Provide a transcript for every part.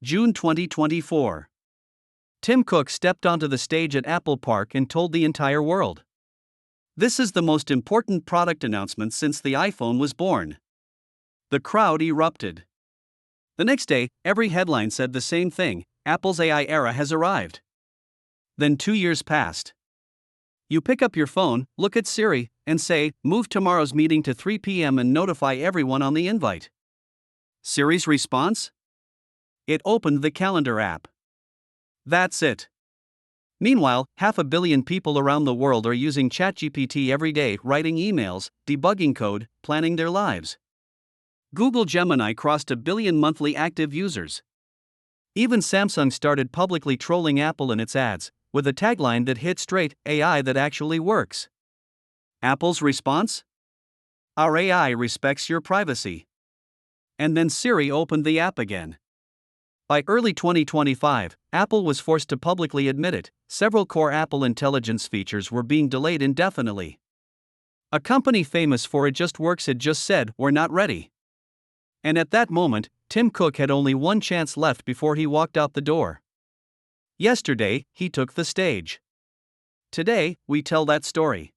June 2024. Tim Cook stepped onto the stage at Apple Park and told the entire world. This is the most important product announcement since the iPhone was born. The crowd erupted. The next day, every headline said the same thing: Apple's AI era has arrived. Then 2 years passed. You pick up your phone, look at Siri, and say, "Move tomorrow's meeting to 3 p.m. and notify everyone on the invite." Siri's response? It opened the calendar app. That's it. Meanwhile, 500 million people around the world are using ChatGPT every day, writing emails, debugging code, planning their lives. Google Gemini crossed 1 billion monthly active users. Even Samsung started publicly trolling Apple in its ads, with a tagline that hit straight: AI that actually works. Apple's response? Our AI respects your privacy. And then Siri opened the app again. By early 2025, Apple was forced to publicly admit it: several core Apple Intelligence features were being delayed indefinitely. A company famous for "it just works" had just said, "we're not ready." And at that moment, Tim Cook had only one chance left before he walked out the door. Yesterday, he took the stage. Today, we tell that story.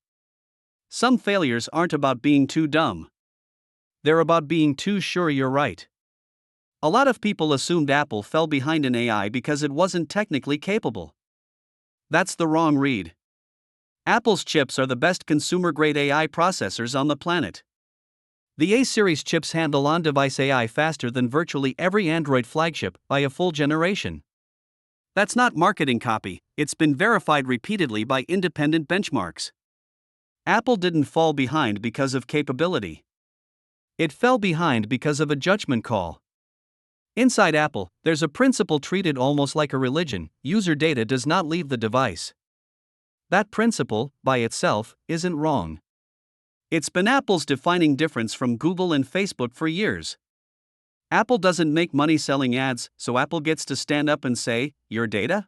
Some failures aren't about being too dumb. They're about being too sure you're right. A lot of people assumed Apple fell behind in AI because it wasn't technically capable. That's the wrong read. Apple's chips are the best consumer-grade AI processors on the planet. The A-series chips handle on-device AI faster than virtually every Android flagship by a full generation. That's not marketing copy, it's been verified repeatedly by independent benchmarks. Apple didn't fall behind because of capability. It fell behind because of a judgment call. Inside Apple, there's a principle treated almost like a religion: user data does not leave the device. That principle, by itself, isn't wrong. It's been Apple's defining difference from Google and Facebook for years. Apple doesn't make money selling ads, so Apple gets to stand up and say, "Your data?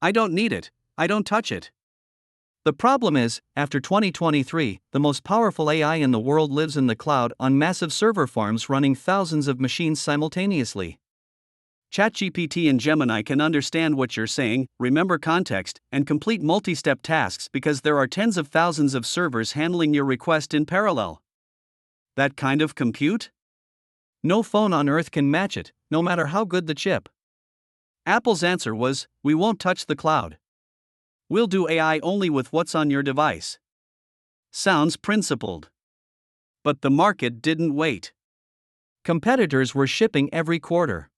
I don't need it, I don't touch it." The problem is, after 2023, the most powerful AI in the world lives in the cloud on massive server farms running thousands of machines simultaneously. ChatGPT and Gemini can understand what you're saying, remember context, and complete multi-step tasks because there are tens of thousands of servers handling your request in parallel. That kind of compute? No phone on earth can match it, no matter how good the chip. Apple's answer was, "We won't touch the cloud. We'll do AI only with what's on your device." Sounds principled. But the market didn't wait. Competitors were shipping every quarter.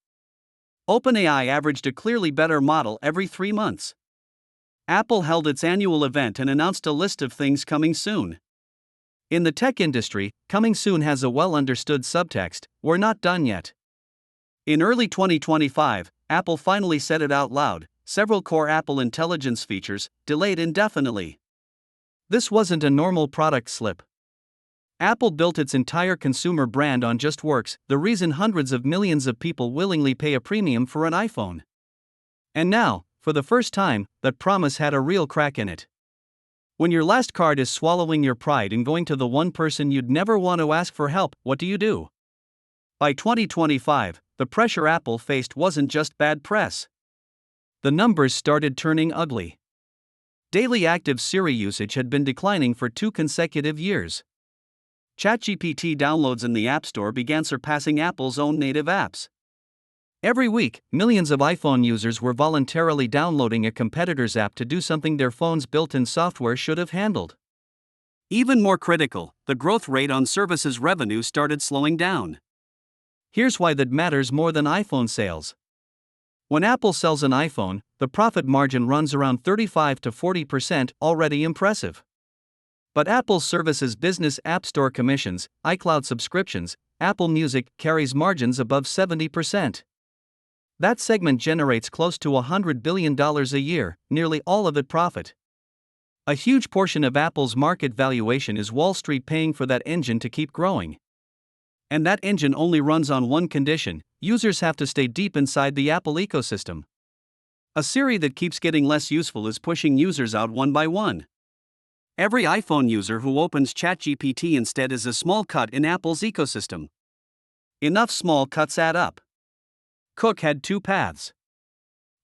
OpenAI averaged a clearly better model every 3 months. Apple held its annual event and announced a list of things coming soon. In the tech industry, coming soon has a well-understood subtext: we're not done yet. In early 2025, Apple finally said it out loud: several core Apple Intelligence features, delayed indefinitely. This wasn't a normal product slip. Apple built its entire consumer brand on just works, the reason hundreds of millions of people willingly pay a premium for an iPhone. And now, for the first time, that promise had a real crack in it. When your last card is swallowing your pride and going to the one person you'd never want to ask for help, what do? By 2025, the pressure Apple faced wasn't just bad press. The numbers started turning ugly. Daily active Siri usage had been declining for 2 consecutive years. ChatGPT downloads in the App Store began surpassing Apple's own native apps. Every week, millions of iPhone users were voluntarily downloading a competitor's app to do something their phone's built-in software should have handled. Even more critical, the growth rate on services revenue started slowing down. Here's why that matters more than iPhone sales. When Apple sells an iPhone, the profit margin runs around 35 to 40%, already impressive. But Apple's services business, App Store commissions, iCloud subscriptions, Apple Music, carries margins above 70%. That segment generates close to $100 billion a year, nearly all of it profit. A huge portion of Apple's market valuation is Wall Street paying for that engine to keep growing. And that engine only runs on one condition: users have to stay deep inside the Apple ecosystem. A Siri that keeps getting less useful is pushing users out one by one. Every iPhone user who opens ChatGPT instead is a small cut in Apple's ecosystem. Enough small cuts add up. Cook had two paths.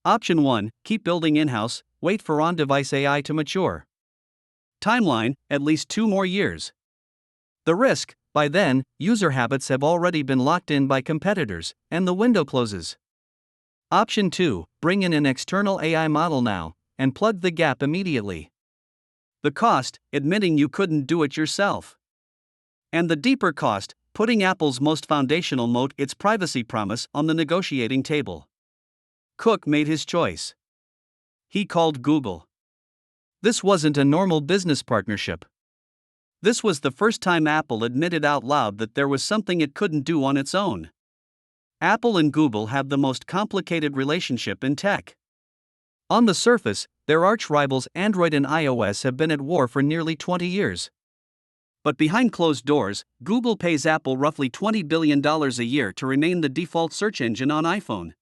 Option 1, keep building in-house, wait for on-device AI to mature. Timeline, at least 2 more years. The risk, by then, user habits have already been locked in by competitors, and the window closes. Option 2, bring in an external AI model now, and plug the gap immediately. The cost, admitting you couldn't do it yourself. And the deeper cost, putting Apple's most foundational moat, its privacy promise, on the negotiating table. Cook made his choice. He called Google. This wasn't a normal business partnership. This was the first time Apple admitted out loud that there was something it couldn't do on its own. Apple and Google have the most complicated relationship in tech. On the surface, their arch-rivals Android and iOS have been at war for nearly 20 years. But behind closed doors, Google pays Apple roughly $20 billion a year to remain the default search engine on iPhone.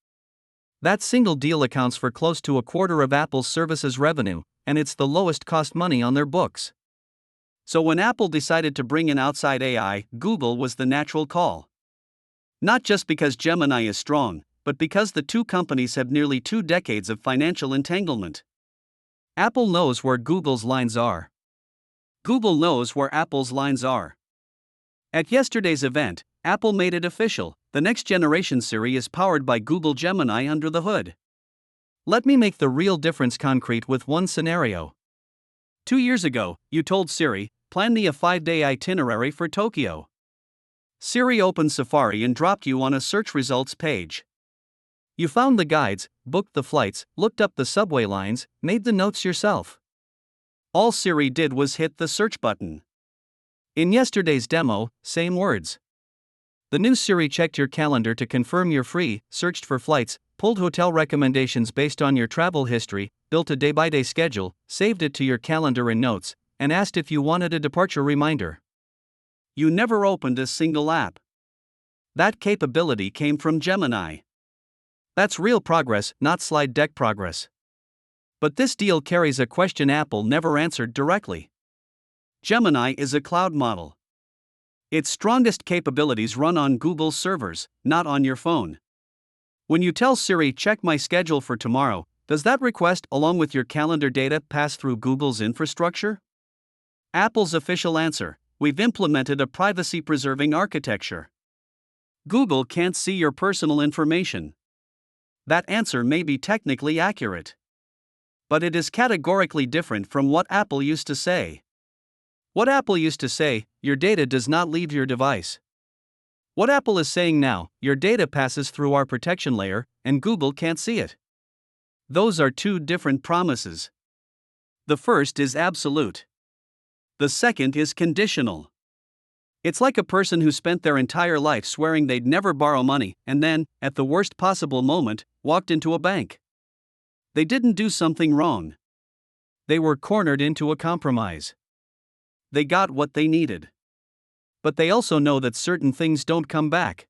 That single deal accounts for close to a quarter of Apple's services revenue, and it's the lowest cost money on their books. So when Apple decided to bring in outside AI, Google was the natural call. Not just because Gemini is strong, but because the two companies have nearly 2 decades of financial entanglement. Apple knows where Google's lines are. Google knows where Apple's lines are. At yesterday's event, Apple made it official: the next generation Siri is powered by Google Gemini under the hood. Let me make the real difference concrete with one scenario. 2 years ago, you told Siri, plan me a 5-day itinerary for Tokyo. Siri opened Safari and dropped you on a search results page. You found the guides, booked the flights, looked up the subway lines, made the notes yourself. All Siri did was hit the search button. In yesterday's demo, same words. The new Siri checked your calendar to confirm you're free, searched for flights, pulled hotel recommendations based on your travel history, built a day-by-day schedule, saved it to your calendar in notes, and asked if you wanted a departure reminder. You never opened a single app. That capability came from Gemini. That's real progress, not slide deck progress. But this deal carries a question Apple never answered directly. Gemini is a cloud model. Its strongest capabilities run on Google's servers, not on your phone. When you tell Siri, check my schedule for tomorrow, does that request, along with your calendar data, pass through Google's infrastructure? Apple's official answer: we've implemented a privacy-preserving architecture. Google can't see your personal information. That answer may be technically accurate. But it is categorically different from what Apple used to say. What Apple used to say: your data does not leave your device. What Apple is saying now: your data passes through our protection layer, and Google can't see it. Those are two different promises. The first is absolute. The second is conditional. It's like a person who spent their entire life swearing they'd never borrow money, and then, at the worst possible moment, walked into a bank. They didn't do something wrong. They were cornered into a compromise. They got what they needed. But they also know that certain things don't come back.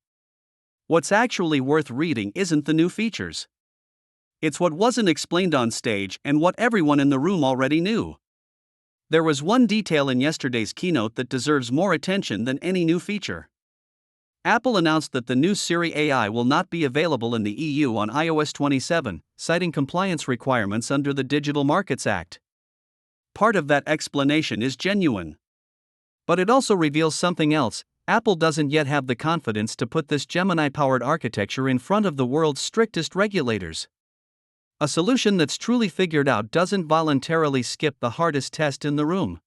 What's actually worth reading isn't the new features. It's what wasn't explained on stage and what everyone in the room already knew. There was one detail in yesterday's keynote that deserves more attention than any new feature. Apple announced that the new Siri AI will not be available in the EU on iOS 27, citing compliance requirements under the Digital Markets Act. Part of that explanation is genuine. But it also reveals something else: Apple doesn't yet have the confidence to put this Gemini-powered architecture in front of the world's strictest regulators. A solution that's truly figured out doesn't voluntarily skip the hardest test in the room.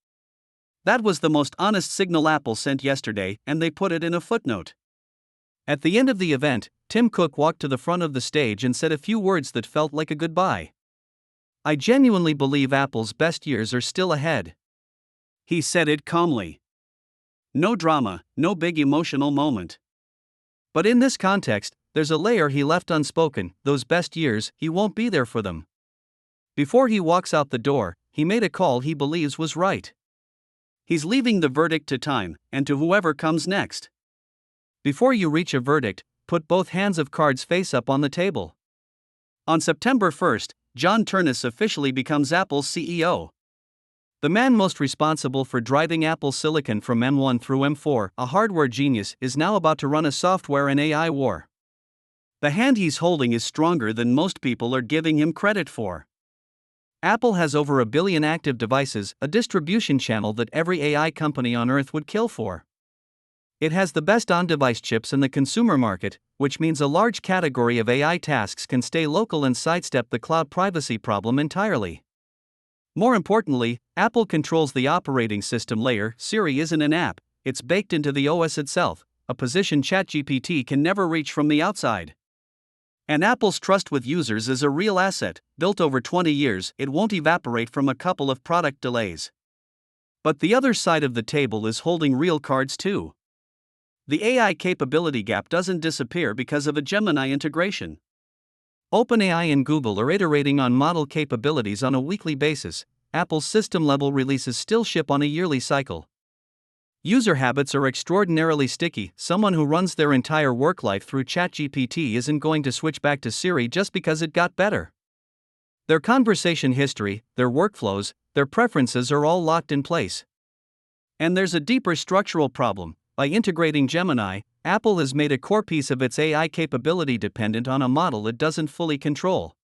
That was the most honest signal Apple sent yesterday, and they put it in a footnote. At the end of the event, Tim Cook walked to the front of the stage and said a few words that felt like a goodbye. I genuinely believe Apple's best years are still ahead. He said it calmly. No drama, no big emotional moment. But in this context, there's a layer he left unspoken: those best years, he won't be there for them. Before he walks out the door, he made a call he believes was right. He's leaving the verdict to time, and to whoever comes next. Before you reach a verdict, put both hands of cards face up on the table. On September 1st, John Ternus officially becomes Apple's CEO. The man most responsible for driving Apple's silicon from M1 through M4, a hardware genius, is now about to run a software and AI war. The hand he's holding is stronger than most people are giving him credit for. Apple has over 1 billion active devices, a distribution channel that every AI company on Earth would kill for. It has the best on-device chips in the consumer market, which means a large category of AI tasks can stay local and sidestep the cloud privacy problem entirely. More importantly, Apple controls the operating system layer. Siri isn't an app, it's baked into the OS itself, a position ChatGPT can never reach from the outside. And Apple's trust with users is a real asset. Built over 20 years, it won't evaporate from a couple of product delays. But the other side of the table is holding real cards too. The AI capability gap doesn't disappear because of a Gemini integration. OpenAI and Google are iterating on model capabilities on a weekly basis. Apple's system-level releases still ship on a yearly cycle. User habits are extraordinarily sticky. Someone who runs their entire work life through ChatGPT isn't going to switch back to Siri just because it got better. Their conversation history, their workflows, their preferences are all locked in place. And there's a deeper structural problem. By integrating Gemini, Apple has made a core piece of its AI capability dependent on a model it doesn't fully control.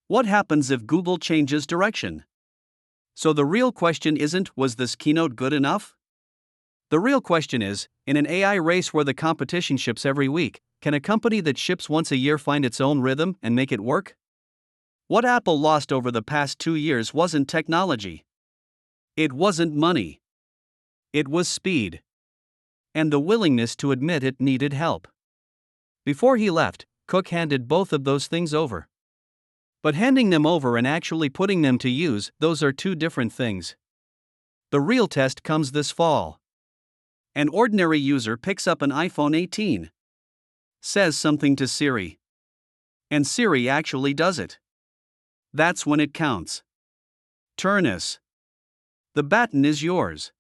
What happens if Google changes direction? So the real question isn't, was this keynote good enough? The real question is, in an AI race where the competition ships every week, can a company that ships once a year find its own rhythm and make it work? What Apple lost over the past 2 years wasn't technology. It wasn't money. It was speed. And the willingness to admit it needed help. Before he left, Cook handed both of those things over. But handing them over and actually putting them to use, those are two different things. The real test comes this fall. An ordinary user picks up an iPhone 18. Says something to Siri. And Siri actually does it. That's when it counts. Turnus. The baton is yours.